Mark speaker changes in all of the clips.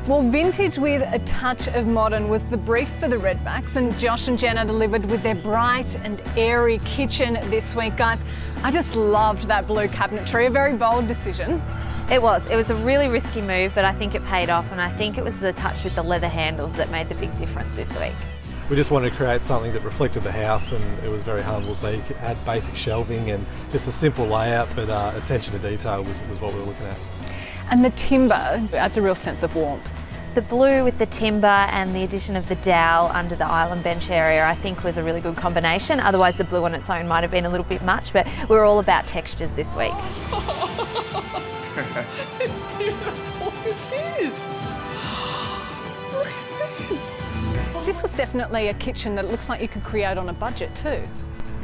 Speaker 1: Well, vintage with a touch of modern was the brief for the Redbacks, and Josh and Jenna delivered with their bright and airy kitchen this week. Guys, I just loved that blue cabinetry, a very bold decision.
Speaker 2: It was a really risky move, but I think it paid off, and I think it was the touch with the leather handles that made the big difference this week.
Speaker 3: We just wanted to create something that reflected the house, and it was very humble, so you could add basic shelving and just a simple layout, but attention to detail was what we were looking at.
Speaker 1: And the timber adds a real sense of warmth.
Speaker 2: The blue with the timber and the addition of the dowel under the island bench area I think was a really good combination. Otherwise the blue on its own might have been a little bit much, but we were all about textures this week.
Speaker 4: It's beautiful. Look at this. Look at this.
Speaker 1: This was definitely a kitchen that it looks like you could create on a budget too.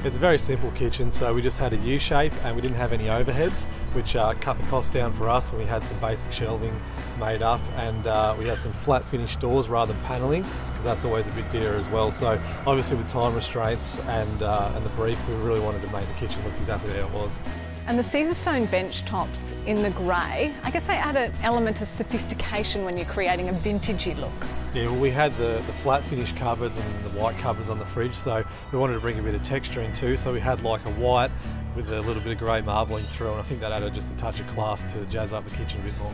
Speaker 3: It's a very simple kitchen, so we just had a U shape and we didn't have any overheads, which cut the cost down for us, and we had some basic shelving made up, and we had some flat finish doors rather than panelling, because that's always a bit dearer as well. So obviously with time restraints and the brief, we really wanted to make the kitchen look exactly how it was.
Speaker 1: And the Caesar stone bench tops in the grey, I guess they add an element of sophistication when you're creating a vintagey look.
Speaker 3: Yeah, well, we had the flat finish cupboards and the white covers on the fridge, so we wanted to bring a bit of texture in too. So we had like a white with a little bit of grey marbling through, and I think that added just a touch of class to jazz up the kitchen a bit more.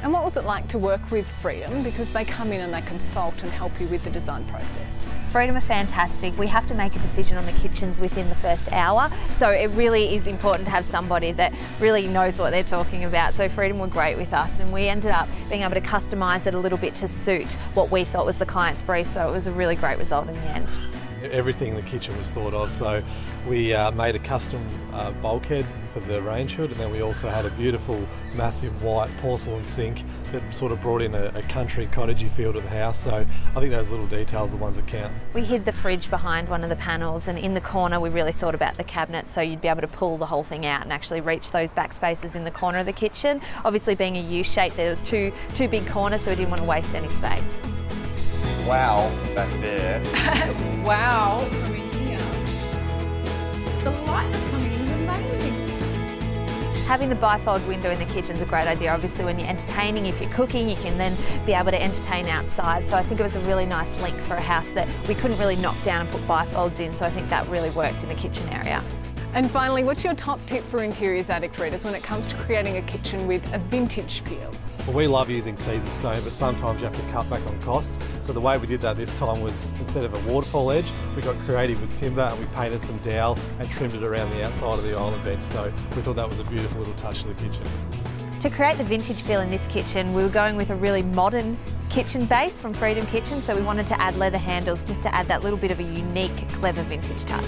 Speaker 1: And what was it like to work with Freedom? Because they come in and they consult and help you with the design process.
Speaker 2: Freedom are fantastic. We have to make a decision on the kitchens within the first hour, so it really is important to have somebody that really knows what they're talking about. So Freedom were great with us, and we ended up being able to customise it a little bit to suit what we thought was the client's brief, so it was a really great result in the end.
Speaker 3: Everything in the kitchen was thought of, so we made a custom bulkhead for the range hood, and then we also had a beautiful massive white porcelain sink that sort of brought in a country cottagey feel to the house. So I think those little details are the ones that count.
Speaker 2: We hid the fridge behind one of the panels, and in the corner we really thought about the cabinet, so you'd be able to pull the whole thing out and actually reach those back spaces in the corner of the kitchen. Obviously being a U shape, there was two big corners, so we didn't want to waste any space.
Speaker 5: Wow, back there.
Speaker 4: Wow, from in here. The light that's coming in is amazing.
Speaker 2: Having the bifold window in the kitchen is a great idea. Obviously when you're entertaining, if you're cooking, you can then be able to entertain outside. So I think it was a really nice link for a house that we couldn't really knock down and put bifolds in, so I think that really worked in the kitchen area.
Speaker 1: And finally, what's your top tip for interiors addict readers when it comes to creating a kitchen with a vintage feel?
Speaker 3: Well, we love using Caesar stone, but sometimes you have to cut back on costs. So the way we did that this time was, instead of a waterfall edge, we got creative with timber and we painted some dowel and trimmed it around the outside of the island bench. So we thought that was a beautiful little touch to the kitchen.
Speaker 2: To create the vintage feel in this kitchen, we were going with a really modern kitchen base from Freedom Kitchen, so we wanted to add leather handles just to add that little bit of a unique, clever vintage touch.